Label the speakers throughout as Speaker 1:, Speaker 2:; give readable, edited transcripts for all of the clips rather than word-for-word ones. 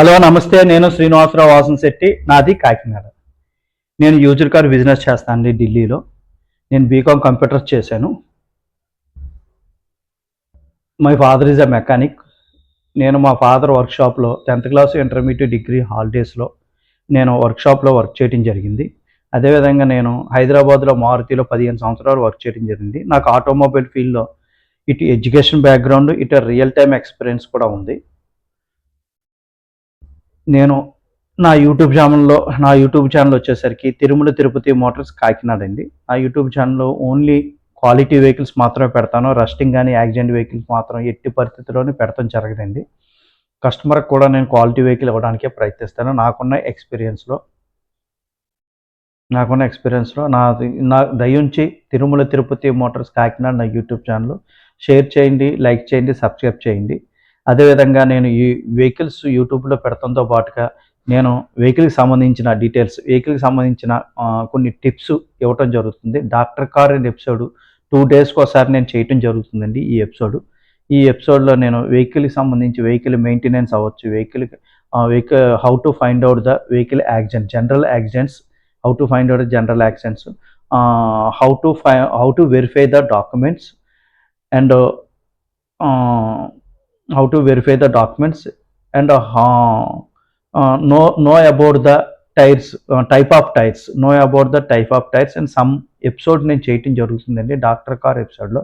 Speaker 1: Hello నమస్తే. నేను శ్రీనివాసరావు వాసంశెట్టి. నాది కాకినాడ. నేను యూజ్డ్ కార్ బిజినెస్ చేస్తానండి ఢిల్లీలో. నేను బీకామ్ కంప్యూటర్స్ చేశాను. My father is a mechanic. నేను మా ఫాదర్ వర్క్షాప్లో 10th క్లాస్ ఇంటర్మీడియట్ డిగ్రీ హాలిడేస్లో నేను వర్క్షాప్లో వర్క్ చేయడం జరిగింది. అదేవిధంగా నేను హైదరాబాద్లో మారుతిలో 15 సంవత్సరాలు వర్క్ చేయడం జరిగింది. నాకు ఆటోమొబైల్ ఫీల్డ్లో ఇటు ఎడ్యుకేషన్ బ్యాక్గ్రౌండ్, ఇటు రియల్ టైమ్ ఎక్స్పీరియన్స్ కూడా ఉంది. నేను నా యూట్యూబ్ ఛానల్ వచ్చేసరికి తిరుమల తిరుపతి మోటార్స్ కాకినాడ అండి. ఆ యూట్యూబ్ ఛానల్లో ఓన్లీ క్వాలిటీ వెహికల్స్ మాత్రమే పెడతాను. రస్టింగ్ కానీ యాక్సిడెంట్ వెహికల్స్ మాత్రం ఎట్టి పరిస్థితుల్లోనూ పెడతాం జరగదండి. కస్టమర్కి కూడా నేను క్వాలిటీ వెహికల్ ఇవ్వడానికే ప్రయత్నిస్తాను. నాకున్న ఎక్స్పీరియన్స్లో నా దయించి తిరుమల తిరుపతి మోటార్స్ కాకినాడ నా యూట్యూబ్ ఛానల్ షేర్ చేయండి, లైక్ చేయండి, సబ్స్క్రైబ్ చేయండి. అదేవిధంగా నేను ఈ వెహికల్స్ యూట్యూబ్లో పెడతంతో పాటుగా నేను వెహికల్కి సంబంధించిన డీటెయిల్స్, వెహికల్కి సంబంధించిన కొన్ని టిప్స్ ఇవ్వటం జరుగుతుంది. డాక్టర్ కార్ అనే ఎపిసోడ్ 2 డేస్కి ఒకసారి నేను చేయటం జరుగుతుందండి. ఈ ఎపిసోడ్లో నేను వెహికల్కి సంబంధించి వెహికల్ మెయింటెనెన్స్ అవ్వచ్చు, vehicle how to find out the vehicle accident, general accidents, how to find out general accidents, how to verify the documents and how to verify the documents and know about the tyres, type of tyres, know about the type of tyres and some episode నేను చేయటం జరుగుతుందండి doctor car ఎపిసోడ్లో.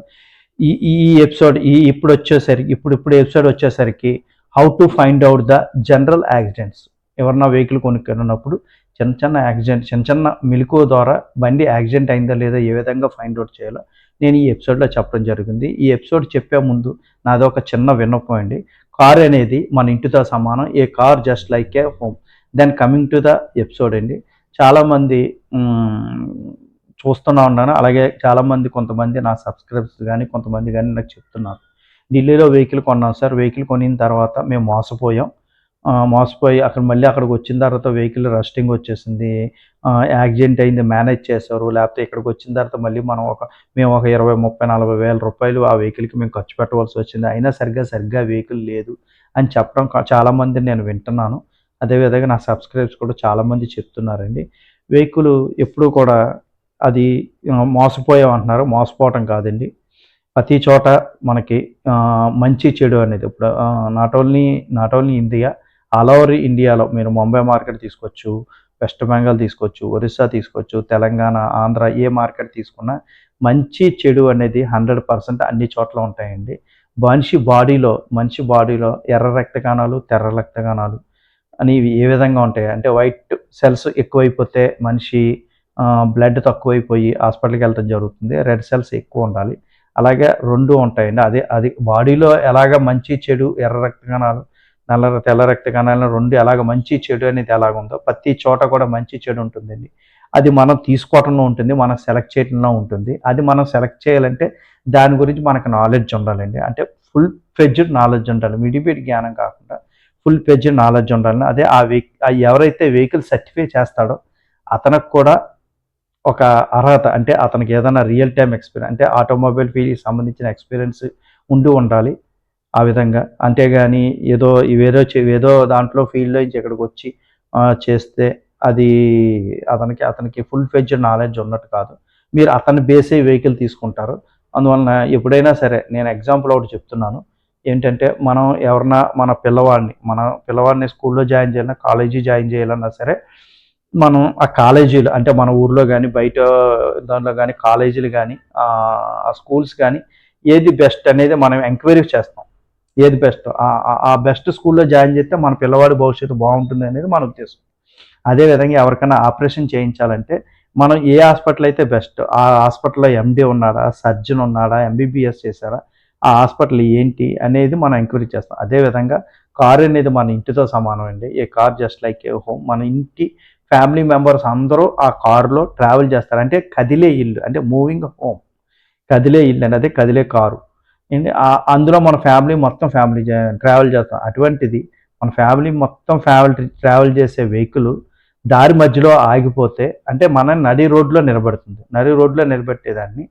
Speaker 1: ఈ episode ఇప్పుడు episode వచ్చేసరికి how to find out the general accidents. ఎవరన్నా vehicle కొనుక్కున్నప్పుడు చిన్న మెలకువ ద్వారా బండి యాక్సిడెంట్ అయిందా లేదా ఏ విధంగా ఫైండ్ అవుట్ చేయాలో నేను ఈ ఎపిసోడ్లో చెప్పడం జరిగింది. ఈ ఎపిసోడ్ చెప్పే ముందు నాది ఒక చిన్న విన్నపం అండి. కార్ అనేది మన ఇంటితో సమానం. A car just like a home. Then coming to the episode అండి. చాలామంది చూస్తూనే ఉన్నాను. అలాగే చాలామంది కొంతమంది నా సబ్స్క్రైబర్స్ కానీ కొంతమంది కానీ నాకు చెప్తున్నారు, ఢిల్లీలో వెహికల్ కొన్నాం సార్, వెహికల్ కొనిన తర్వాత మేము మోసపోయి అక్కడికి వచ్చిన తర్వాత వెహికల్ రస్టింగ్ వచ్చేసింది, యాక్సిడెంట్ అయింది, మేనేజ్ చేశారు. లేకపోతే ఇక్కడికి వచ్చిన తర్వాత మళ్ళీ మేము ఒక 20, 30, 40 వేల రూపాయలు ఆ వెహికల్కి మేము ఖర్చు పెట్టవలసి వచ్చింది, అయినా సరిగ్గా వెహికల్ లేదు అని చెప్పడం చాలామంది నేను వింటున్నాను. అదేవిధంగా నా సబ్స్క్రైబర్స్ కూడా చాలామంది చెప్తున్నారండి. వెహికల్ ఎప్పుడూ కూడా అది మోసపోయామంటున్నారు. మోసపోవటం కాదండి. ప్రతి చోట మనకి మంచి చెడు అనేది ఇప్పుడు not only India, all over ఇండియాలో మీరు ముంబై మార్కెట్ తీసుకోవచ్చు, వెస్ట్ బెంగాల్ తీసుకోవచ్చు, ఒరిస్సా తీసుకోవచ్చు, తెలంగాణ, ఆంధ్ర, ఏ మార్కెట్ తీసుకున్నా మంచి చెడు అనేది 100% అన్ని చోట్ల ఉంటాయండి. మనిషి బాడీలో ఎర్ర రక్త కణాలు, తెర్ర రక్త కణాలు అనేవి ఏ విధంగా ఉంటాయి అంటే, వైట్ సెల్స్ ఎక్కువైపోతే మనిషి బ్లడ్ తక్కువైపోయి హాస్పిటల్కి వెళ్ళడం జరుగుతుంది. రెడ్ సెల్స్ ఎక్కువ ఉండాలి. అలాగే 2 ఉంటాయండి. అది బాడీలో ఎలాగ మంచి చెడు, ఎర్ర రక్త కణాలు, తెల్ల రక్త కణాలు 2 ఎలాగ మంచి చెడు అనేది ఎలాగుందో ప్రతి చోట కూడా మంచి చెడు ఉంటుందండి. అది మనం తీసుకోవటంలో ఉంటుంది, మనం సెలెక్ట్ చేయడంలో ఉంటుంది. అది మనం సెలెక్ట్ చేయాలంటే దాని గురించి మనకు నాలెడ్జ్ ఉండాలండి. అంటే ఫుల్ ఫ్లెడ్జ్డ్ నాలెడ్జ్ ఉండాలి. మిడిబిడి జ్ఞానం కాకుండా ఫుల్ ఫ్లెడ్జ్డ్ నాలెడ్జ్ ఉండాలని. అదే ఎవరైతే వెహికల్ సర్టిఫై చేస్తాడో అతనికి కూడా ఒక అర్హత, అంటే అతనికి ఏదైనా రియల్ టైమ్ ఎక్స్పీరియన్స్, అంటే ఆటోమొబైల్ ఫీల్డ్కి సంబంధించిన ఎక్స్పీరియన్స్ ఉండాలి ఆ విధంగా. అంతేగాని ఏదో దాంట్లో ఫీల్డ్లో నుంచి ఇక్కడికి వచ్చి చేస్తే అది అతనికి ఫుల్ ఫ్లెడ్జ్డ్ నాలెడ్జ్ ఉన్నట్టు కాదు. మీరు అతని బేసే వెహికల్ తీసుకుంటారు. అందువలన ఎప్పుడైనా సరే నేను ఎగ్జాంపుల్ ఒకటి చెప్తున్నాను ఏంటంటే, మన పిల్లవాడిని స్కూల్లో జాయిన్ చేయాలన్నా, కాలేజీ జాయిన్ చేయాలన్నా సరే, మనం ఆ కాలేజీలు అంటే మన ఊర్లో కానీ బయట దాంట్లో కానీ కాలేజీలు కానీ ఆ స్కూల్స్ కానీ ఏది బెస్ట్ అనేది మనం ఎంక్వైరీ చేస్తాం. ఏది బెస్ట్, ఆ బెస్ట్ స్కూల్లో జాయిన్ చేస్తే మన పిల్లవాడి భవిష్యత్తు బాగుంటుంది అనేది మన ఉద్దేశం. అదేవిధంగా ఎవరికైనా ఆపరేషన్ చేయించాలంటే మనం ఏ హాస్పిటల్ అయితే బెస్ట్, ఆ హాస్పిటల్లో ఎండి ఉన్నాడా, సర్జన్ ఉన్నాడా, ఎంబీబీఎస్ చేశారా, ఆ హాస్పిటల్ ఏంటి అనేది మనం ఎంక్వైరీ చేస్తాం. అదేవిధంగా కారు అనేది మన ఇంటితో సమానం అండి. A car just like a home. మన ఇంటి ఫ్యామిలీ మెంబర్స్ అందరూ ఆ కారులో ట్రావెల్ చేస్తారు. అంటే కదిలే ఇల్లు, అంటే మూవింగ్ హోమ్. కదిలే ఇల్లు అనేది కదిలే కారు. అందులో మన ఫ్యామిలీ ట్రావెల్ చేస్తాం. అటువంటిది మన ఫ్యామిలీ మొత్తం ట్రావెల్ చేసే వెహికల్ దారి మధ్యలో ఆగిపోతే అంటే మన నడి రోడ్లో నిలబడుతుంది. నడి రోడ్లో నిలబెట్టేదాన్ని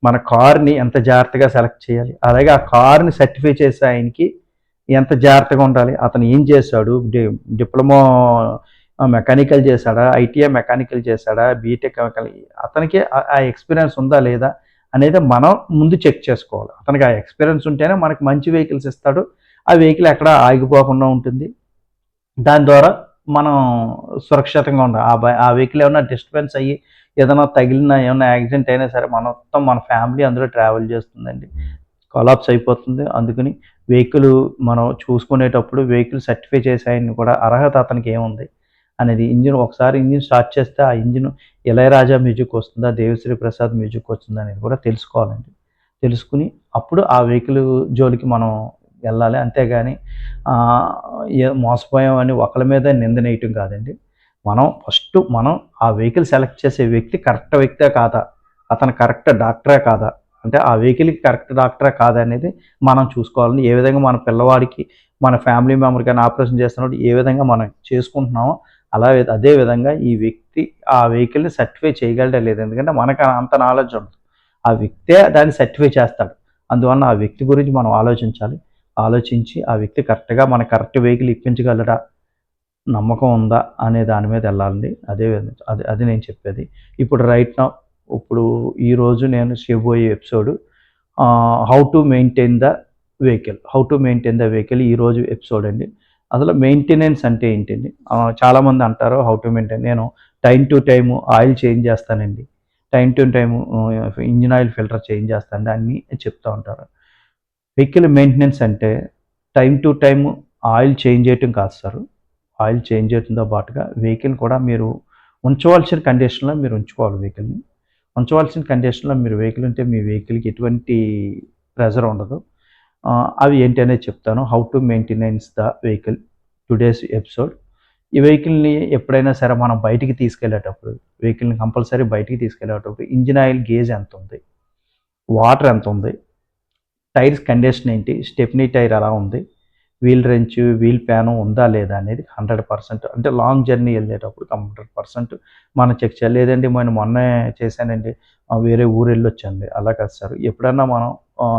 Speaker 1: మన కార్ని ఎంత జాగ్రత్తగా సెలెక్ట్ చేయాలి, అలాగే ఆ కార్ని సర్టిఫై చేసే ఆయనకి ఎంత జాగ్రత్తగా ఉండాలి, అతను ఏం చేశాడు, డిప్లొమా మెకానికల్ చేశాడా, ఐటీఐ మెకానికల్ చేశాడా, బీటెక్ మెకానికల్, అతనికి ఆ ఎక్స్పీరియన్స్ ఉందా లేదా అనేది మనం ముందు చెక్ చేసుకోవాలి. అతనికి ఆ ఎక్స్పీరియన్స్ ఉంటేనే మనకి మంచి వెహికల్స్ ఇస్తాడు. ఆ వెహికల్ ఎక్కడ ఆగిపోకుండా ఉంటుంది. దాని ద్వారా మనం సురక్షితంగా ఉండాలి. ఆ వెహికల్ ఏమైనా డిస్టర్బెన్స్ అయ్యి ఏదైనా తగిలినా, ఏమైనా యాక్సిడెంట్ అయినా సరే మొత్తం మన ఫ్యామిలీ అందులో ట్రావెల్ చేస్తుందండి. కొలాప్స్ అయిపోతుంది. అందుకని వెహికల్ మనం చూసుకునేటప్పుడు వెహికల్ సర్టిఫై చేసే ఆయన్ని కూడా అర్హత అతనికి ఏముంది అనేది, ఒకసారి ఇంజిన్ స్టార్ట్ చేస్తే ఆ ఇంజిన్ ఇళయరాజా మ్యూజిక్ వస్తుందా, దేవిశ్రీ ప్రసాద్ మ్యూజిక్ వస్తుందా అనేది కూడా తెలుసుకోవాలండి. తెలుసుకుని అప్పుడు ఆ వెహికల్ జోలికి మనం వెళ్ళాలి. అంతేగాని మోసపోయామని ఒకళ్ళ మీద నిందనేయటం కాదండి. మనం ఆ వెహికల్ సెలెక్ట్ చేసే వ్యక్తి కరెక్ట్ వ్యక్తే కాదా, అతను కరెక్ట్ డాక్టరే కాదా, అంటే ఆ వెహికల్కి కరెక్ట్ డాక్టరే కాదా అనేది మనం చూసుకోవాలని, ఏ విధంగా మన పిల్లవాడికి మన ఫ్యామిలీ మెంబర్ కానీ ఆపరేషన్ చేస్తున్నప్పుడు ఏ విధంగా మనం చేసుకుంటున్నామో అదే విధంగా ఈ వ్యక్తి ఆ వెహికల్ని సర్టిఫై చేయగలడా లేదు. ఎందుకంటే మనకు అంత నాలెడ్జ్ ఉండదు, ఆ వ్యక్తే దాన్ని సర్టిఫై చేస్తాడు. అందువల్ల ఆ వ్యక్తి గురించి మనం ఆలోచించాలి. ఆలోచించి ఆ వ్యక్తి కరెక్ట్గా మన కరెక్ట్ వెహికల్ ఇప్పించగలడా, నమ్మకం ఉందా అనే దాని మీద వెళ్ళాలండి. అదే అది నేను చెప్పేది. ఇప్పుడు ఇప్పుడు ఈరోజు నేను చేయబోయే episode how to maintain the vehicle ఈరోజు ఎపిసోడ్ అండి. అసలు మెయింటెనెన్స్ అంటే ఏంటండి? చాలామంది అంటారు హౌ టు మెయింటైన్. నేను time to time oil change చేస్తానండి, time to time engine oil filter change చేస్తానండి అన్నీ చెప్తూ ఉంటారు. వెహికల్ మెయింటెనెన్స్ అంటే time to time oil change చేయటం కాదు సార్. ఆయిల్ చేంజ్ చేయడంతో పాటుగా వెహికల్ కూడా మీరు ఉంచవలసిన కండిషన్లో మీరు ఉంచుకోవాలి. ఉంచవలసిన కండిషన్లో మీరు వెహికల్ ఉంటే మీ వెహికల్కి ఎటువంటి ప్రెజర్ ఉండదు. అవి ఏంటి అనేది చెప్తాను. How to maintenance the vehicle today's episode. ఈ వెహికల్ని ఎప్పుడైనా సరే మనం బయటికి తీసుకెళ్ళేటప్పుడు, వెహికల్ని కంపల్సరీ బయటికి తీసుకెళ్ళేటప్పుడు ఇంజిన్ ఆయిల్ గేజ్ ఎంత ఉంది, వాటర్ ఎంత ఉంది, టైర్స్ కండిషన్ ఏంటి, స్టెప్నీ టైర్ ఎలా ఉంది, వీల్ రెంచ్, వీల్ ప్యాను ఉందా లేదా అనేది 100%, అంటే లాంగ్ జర్నీ వెళ్ళేటప్పుడు 100% మనం చెక్ చేయాలి. లేదండి మొన్నే చేశానండి, వేరే ఊరు వెళ్ళొచ్చండి, అలా కాదు సార్. ఎప్పుడన్నా మనం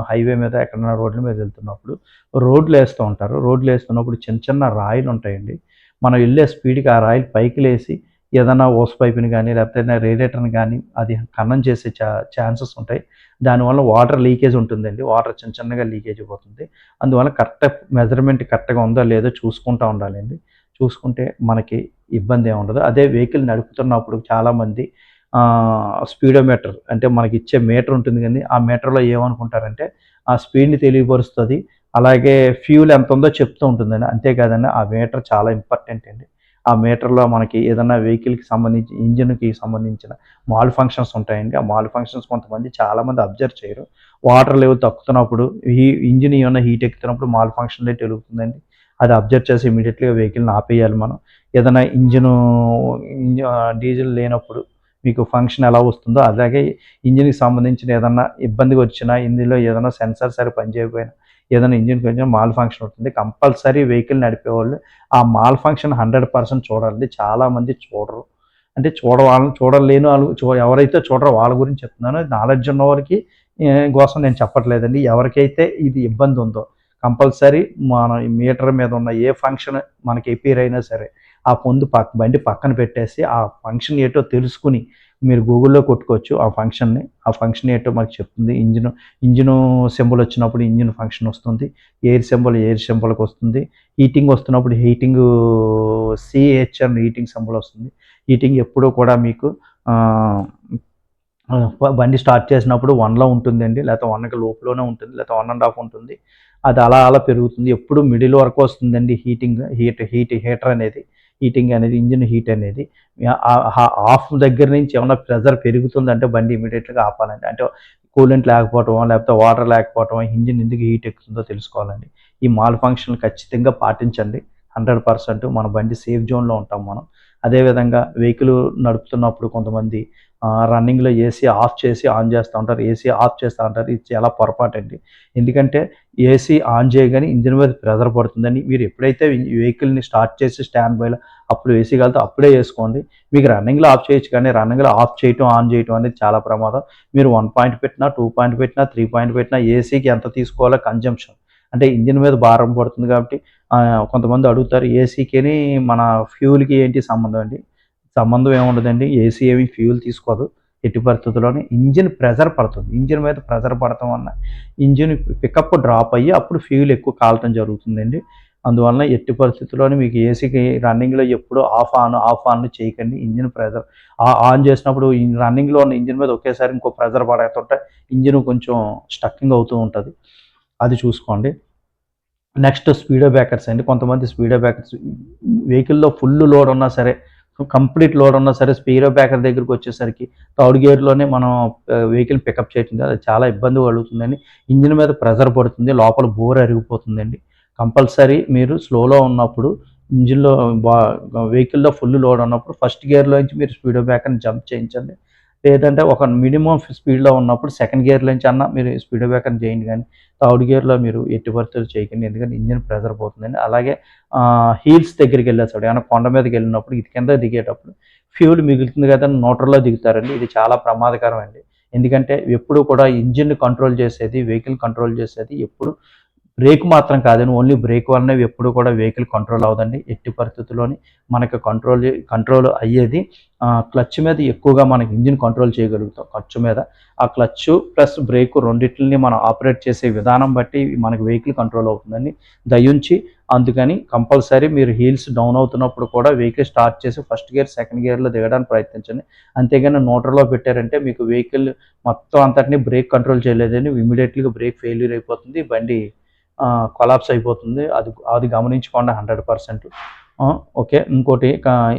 Speaker 1: హైవే మీద ఎక్కడైనా రోడ్ల మీద వెళ్తున్నప్పుడు రోడ్లు వేస్తూ ఉంటారు. రోడ్లు వేస్తున్నప్పుడు చిన్న చిన్న రాయిలు ఉంటాయండి. మనం వెళ్ళే స్పీడ్కి ఆ రాయిలు పైకి లేసి ఏదైనా ఓస్ పైపుని కానీ లేకపోతే రేడియేటర్ని కానీ అది ఖననం చేసే ఛాన్సెస్ ఉంటాయి. దానివల్ల వాటర్ లీకేజ్ ఉంటుందండి. వాటర్ చిన్నగా లీకేజ్ అయిపోతుంది. అందువల్ల కరెక్ట్ మెజర్మెంట్ కరెక్ట్గా ఉందో లేదో చూసుకుంటూ ఉండాలండి. చూసుకుంటే మనకి ఇబ్బంది ఏమి ఉండదు. అదే వెహికల్ నడుపుతున్నప్పుడు చాలామంది స్పీడోమీటర్ అంటే మనకి ఇచ్చే మీటర్ ఉంటుంది కానీ ఆ మీటర్లో ఏమనుకుంటారంటే ఆ స్పీడ్ని తెలియపరుస్తుంది, అలాగే ఫ్యూల్ ఎంత ఉందో చెప్తూ ఉంటుందండి. అంతేకాదండి ఆ మీటర్ చాలా ఇంపార్టెంట్ అండి. ఆ మీటర్లో మనకి ఏదైనా వెహికల్కి సంబంధించి ఇంజిన్కి సంబంధించిన మాల్ ఫంక్షన్స్ ఉంటాయండి. ఆ మాల్ ఫంక్షన్స్ చాలామంది అబ్జర్వ్ చేయరు. వాటర్ లెవెల్ తగ్గుతున్నప్పుడు ఇంజిన్ ఏమైనా హీట్ ఎక్కుతున్నప్పుడు మాల్ ఫంక్షన్ లైట్ వెలుగుతుందండి. అది అబ్జర్వ్ చేసి ఇమీడియట్గా వెహికల్ని ఆపేయాలి మనం. ఏదైనా డీజిల్ లేనప్పుడు మీకు ఫంక్షన్ ఎలా వస్తుందో అలాగే ఇంజిన్కి సంబంధించిన ఏదన్నా ఇబ్బంది వచ్చినా, ఇందులో ఏదైనా సెన్సార్ సరి పనిచేయకపోయినా, ఏదైనా ఇంజిన్ కొంచెం మాల్ ఫంక్షన్ అవుతుంది. కంపల్సరీ వెహికల్ నడిపేవాళ్ళు ఆ మాల్ ఫంక్షన్ 100% చూడాలి. చాలామంది చూడరు. అంటే చూడలేని వాళ్ళు, ఎవరైతే చూడరో వాళ్ళ గురించి చెప్తున్నాను. నాలెడ్జ్ ఉన్న వారికి కోసం నేను చెప్పట్లేదండి. ఎవరికైతే ఇది ఇబ్బంది ఉందో కంపల్సరీ మన మీటర్ మీద ఉన్న ఏ ఫంక్షన్ మనకి ఎపీర్ అయినా సరే ఆ బండి పక్కన పెట్టేసి ఆ ఫంక్షన్ ఏంటో తెలుసుకుని మీరు గూగుల్లో కొట్టుకోవచ్చు ఆ ఫంక్షన్ని. ఆ ఫంక్షన్ ఏంటో మనకు చెప్తుంది. ఇంజిను సింబల్ వచ్చినప్పుడు ఇంజిన్ ఫంక్షన్ వస్తుంది. ఎయిర్ సింబల్కి వస్తుంది. హీటింగ్ వస్తున్నప్పుడు సిహెచ్ అని హీటింగ్ సింబల్ వస్తుంది. హీటింగ్ ఎప్పుడూ కూడా మీకు బండి స్టార్ట్ చేసినప్పుడు 1లో ఉంటుందండి, లేకపోతే 1కి లోపులోనే ఉంటుంది, లేకపోతే 1.5 ఉంటుంది. అది అలా పెరుగుతుంది. ఎప్పుడు మిడిల్ వరకు వస్తుందండి హీటర్ అనేది. ఇంజిన్ హీట్ అనేది ఆఫ్ దగ్గర నుంచి ఏమన్నా ప్రెజర్ పెరుగుతుందంటే బండి ఇమీడియట్గా ఆపాలండి. అంటే కూలెంట్ లేకపోవటం, లేకపోతే వాటర్ లేకపోవటం, ఇంజిన్ ఎందుకు హీట్ ఎక్కుతుందో తెలుసుకోవాలండి. ఈ మాల్ ఫంక్షన్లు ఖచ్చితంగా పాటించండి. 100% మన బండి సేఫ్ జోన్లో ఉంటాం మనం. అదేవిధంగా వెహికల్ నడుపుతున్నప్పుడు కొంతమంది రన్నింగ్లో ఏసీ ఆఫ్ చేసి ఆన్ చేస్తూ ఉంటారు, ఏసీ ఆఫ్ చేస్తూ ఉంటారు. ఇది చాలా పొరపాటండి. ఎందుకంటే ఏసీ ఆన్ చేయగానే ఇంజిన్ మీద ప్రెజర్ పడుతుందని, మీరు ఎప్పుడైతే వెహికల్ని స్టార్ట్ చేసి స్టాండ్ బైలో అప్పుడు ఏసీ కలితే అప్పుడే వేసుకోండి. మీకు రన్నింగ్లో ఆఫ్ చేయొచ్చు, కానీ రన్నింగ్లో ఆఫ్ చేయటం ఆన్ చేయటం అనేది చాలా ప్రమాదం. మీరు 1 పాయింట్ పెట్టినా, 2 పాయింట్ పెట్టినా, 3 పాయింట్ పెట్టినా ఏసీకి ఎంత తీసుకోవాలో కన్జంప్షన్ అంటే ఇంజిన్ మీద భారం పడుతుంది కాబట్టి కొంతమంది అడుగుతారు ఏసీకిని మన ఫ్యూల్‌కి ఏంటి సంబంధం అండి? సంబంధం ఏముండదండి. ఏసీ ఏమి ఫ్యూల్ తీసుకోదు. ఎట్టి పరిస్థితుల్లోని ఇంజిన్ ప్రెషర్ పడుతుంది. ఇంజిన్ మీద ప్రెషర్ పడటం వలన ఇంజిన్ పికప్ డ్రాప్ అయ్యి అప్పుడు ఫ్యూల్ ఎక్కువ కాలటం జరుగుతుందండి. అందువలన ఎట్టి పరిస్థితుల్లోని మీకు ఏసీకి రన్నింగ్‌లో ఎప్పుడు ఆఫ్ ఆన్ చేయకండి. ఇంజిన్ ప్రెషర్ ఆన్ చేసినప్పుడు రన్నింగ్‌లో ఉన్న ఇంజిన్ మీద ఒకేసారి ఇంకో ప్రెషర్ పడుతుంటే ఇంజిన్ కొంచెం స్టక్కింగ్ అవుతూ ఉంటది. అది చూసుకోండి. నెక్స్ట్ స్పీడో బ్రేకర్స్ అండి. కొంతమంది స్పీడో బ్రేకర్స్ వెహికల్‌లో ఫుల్ లోడ్ ఉన్నా సరే, కంప్లీట్ లోడ్ ఉన్నా సరే స్పీడో బ్రేకర్ దగ్గరికొచ్చేసరికి థర్డ్ గేర్‌లోనే మనం వెహికల్ పికప్ చేయటం అది చాలా ఇబ్బంది కలుగుతుందండి. ఇంజిన్ మీద ప్రెషర్ పడుతుంది. లోపల బోర్ అరిగిపోతుందండి. కంపల్సరీ మీరు స్లోలో ఉన్నప్పుడు ఇంజిన్‌లో బా వెహికల్‌లో ఫుల్ లోడ్ ఉన్నప్పుడు ఫస్ట్ గేర్‌లో నుంచి మీరు స్పీడో బ్రేకర్‌ని జంప్ చేయించండి. లేదంటే ఒక మినిమమ్ స్పీడ్‌లో ఉన్నప్పుడు సెకండ్ గేర్‌లో నుంచి అన్నా మీరు స్పీడో బ్రేకర్‌ని చేయండి గానీ థర్డ్ గేర్‌లో మీరు ఎట్టి పరిస్థితుల్లో చేయకండి. ఎందుకంటే ఇంజిన్ ప్రెషర్ పోతుందండి. అలాగే హీల్స్ దగ్గరికెళ్ళేసప్పుడు ఏమైనా కొండ మీదకెళ్ళినప్పుడు ఇది కిందకి దిగేటప్పుడు ఫ్యూల్ మిగులుతుంది కదా అని న్యూట్రల్‌లో దిగుతారండి. ఇది చాలా ప్రమాదకరం అండి. ఎందుకంటే ఎప్పుడు కూడా ఇంజిన్‌ని కంట్రోల్ చేసేది, వెహికల్ కంట్రోల్ చేసేది ఎప్పుడు బ్రేక్ మాత్రం కాదండి. ఓన్లీ బ్రేక్ వల్లనే ఎప్పుడు కూడా వెహికల్ కంట్రోల్ అవ్వదండి. ఎట్టి పరిస్థితుల్లోని మనకు కంట్రోల్ అయ్యేది క్లచ్ మీద ఎక్కువగా మనకి ఇంజిన్ కంట్రోల్ చేయగలుగుతాం క్లచ్ మీద. ఆ క్లచ్ ప్లస్ బ్రేక్ రెండిట్లిని మనం ఆపరేట్ చేసే విధానం బట్టి మనకి వెహికల్ కంట్రోల్ అవుతుందండి. దయుంచి అందుకని కంపల్సరీ మీరు హీల్స్ డౌన్ అవుతున్నప్పుడు కూడా వెహికల్ స్టార్ట్ చేసి ఫస్ట్ గేర్, సెకండ్ గేర్‌లో దిగడానికి ప్రయత్నించండి. అంతేగాని న్యూట్రల్‌లో పెట్టారంటే మీకు వెహికల్ మొత్తం అంతటిని బ్రేక్ కంట్రోల్ చేయలేదండి. ఇమ్మీడియేట్‌లీగా బ్రేక్ ఫెయిల్యూర్ అయిపోతుంది. బండి కొలాప్స్ అయిపోతుంది. అది అది గమనించుకోండి 100%. ఓకే. ఇంకోటి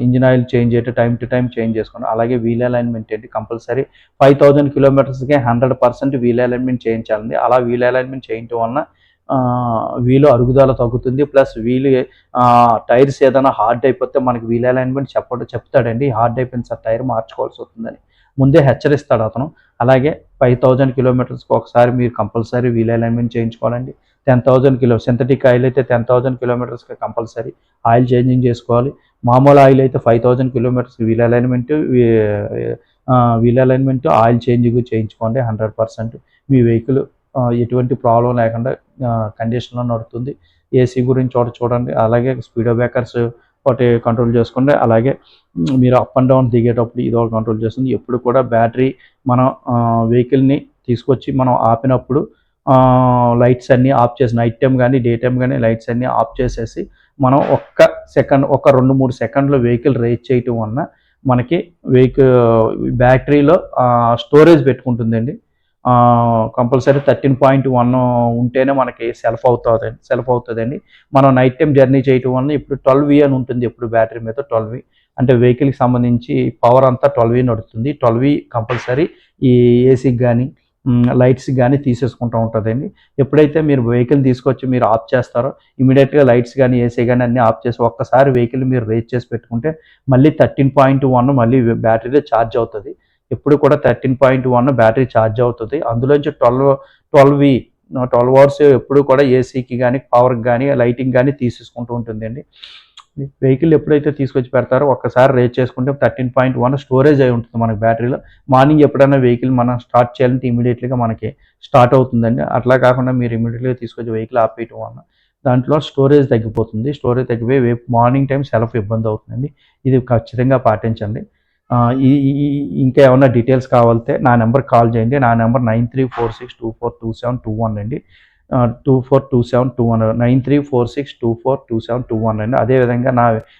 Speaker 1: engine oil change time to time change చేసుకోండి. అలాగే వీల్ అలైన్‌మెంట్ ఏంటి కంపల్సరీ 5000 కిలోమీటర్స్‌కి 100% వీల్ అలైన్‌మెంట్ చేయించాలండి. అలా వీల్ అలైన్‌మెంట్ చేయించడం వలన వీలు అరుగుదల తగ్గుతుంది. ప్లస్ టైర్స్ ఏదైనా హార్డ్ అయిపోతే మనకి వీల్ అలైన్‌మెంట్ చెప్తాడండి. హార్డ్ అయిపోయింది సార్ టైర్ మార్చుకోవాల్సి వస్తుందని. ముందే హెచ్చరిస్తాడు అతను. అలాగే 5000 కిలోమీటర్స్‌కి ఒకసారి మీరు కంపల్సరీ వీల్ అలైన్‌మెంట్ చేయించుకోవాలండి. 10,000 సింథటిక్ ఆయిల్ అయితే 10,000 కిలోమీటర్స్‌కి కంపల్సరీ ఆయిల్ చేంజింగ్ చేసుకోవాలి. మామూలు ఆయిల్ అయితే 5,000 కిలోమీటర్స్‌కి వీల్ అలైన్‌మెంట్, ఆయిల్ చేంజింగ్ చేయించుకోండి 100%. మీ వెహికల్ ఎటువంటి ప్రాబ్లమ్ లేకుండా కండిషన్‌లో నడుస్తుంది. ఏసీ గురించి చూడండి. అలాగే స్పీడో బ్రేకర్స్ ఒకటి కంట్రోల్ చేసుకోండి. అలాగే మీరు అప్ అండ్ డౌన్ దిగేటప్పుడు ఇదొకటి కంట్రోల్ చేస్తుంది. ఎప్పుడు కూడా బ్యాటరీ మనం వెహికల్‌ని తీసుకొచ్చి మనం ఆపినప్పుడు లైట్స్ అన్నీ ఆఫ్ చేసి నైట్ టైమ్ కానీ, డే టైమ్ కానీ లైట్స్ అన్నీ ఆఫ్ చేసేసి మనం ఒక 2, 3 సెకండ్‌లో వెహికల్ రేజ్ చేయటం వలన మనకి బ్యాటరీలో స్టోరేజ్ పెట్టుకుంటుందండి. కంపల్సరీ 13.1 ఉంటేనే మనకి సెల్ఫ్ అవుతదండి. మనం నైట్ టైమ్ జర్నీ చేయటం వలన ఇప్పుడు 12V అని ఉంటుంది ఎప్పుడు బ్యాటరీ మీద 12V. అంటే వెహికల్‌కి సంబంధించి పవర్ అంతా 12V నడుస్తుంది. 12V కంపల్సరీ ఈ ఏసీకి గానీ, లైట్స్‌కి గానీ తీసేసుకుంటూ ఉంటదండి. ఎప్పుడైతే మీరు వెహికల్ తీసుకొచ్చి మీరు ఆఫ్ చేస్తారో ఇమ్మీడియేట్‌గా లైట్స్ గానీ, ఏసీ గానీ అన్నీ ఆఫ్ చేసి ఒక్కసారి వెహికల్ మీరు రేజ్ చేసి పెట్టుకుంటే మళ్ళీ 13.1 మళ్ళీ బ్యాటరీలో ఛార్జ్ అవుతది. ఎప్పుడు కూడా 13.1 బ్యాటరీ ఛార్జ్ అవుతది. అందులోంచి 12 అవర్స్ ఎప్పుడు కూడా ఏసీకి గానీ, పవర్‌కి గానీ, లైటింగ్ గానీ తీసేసుకుంటూ ఉంటుందండి. వెహికల్ ఎప్పుడైతే తీసుకొచ్చి పెడతారో ఒక్కసారి రేజ్ చేసుకుంటే 13.1 స్టోరేజ్ అయి ఉంటుంది మనకి బ్యాటరీలో. మార్నింగ్ ఎప్పుడైనా వెహికల్ మనం స్టార్ట్ చేయాలంటే ఇమ్మీడియేట్‌లీగా మనకి స్టార్ట్ అవుతుందండి. అట్లా కాకుండా మీరు ఇమ్మీడియేట్‌లీగా తీసుకొచ్చి వెహికల్ ఆపేయటం వలన దాంట్లో స్టోరేజ్ తగ్గిపోతుంది. స్టోరేజ్ తగ్గిపోయి మార్నింగ్ టైమ్ సెల్ఫ్ ఇబ్బంది అవుతుందండి. ఇది ఖచ్చితంగా పాటించండి. ఈ ఈ ఈ ఇంకా ఏమన్నా డీటెయిల్స్ కావాలితే నా నెంబర్‌కి కాల్ చేయండి. నా నెంబర్ 9346242721 అండి. 242721 9346242721 అండి. అదేవిధంగా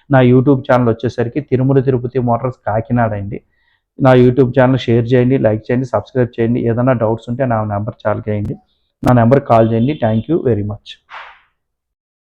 Speaker 1: నా యూట్యూబ్ ఛానల్ వచ్చేసరికి తిరుమల తిరుపతి మోటార్స్ కాకినాడ అండి. నా యూట్యూబ్ ఛానల్ షేర్ చేయండి, లైక్ చేయండి, సబ్స్క్రైబ్ చేయండి. ఏదైనా డౌట్స్ ఉంటే నా నెంబర్‌కి కాల్ చేయండి. నా నెంబర్‌కి కాల్ చేయండి. Thank you very much.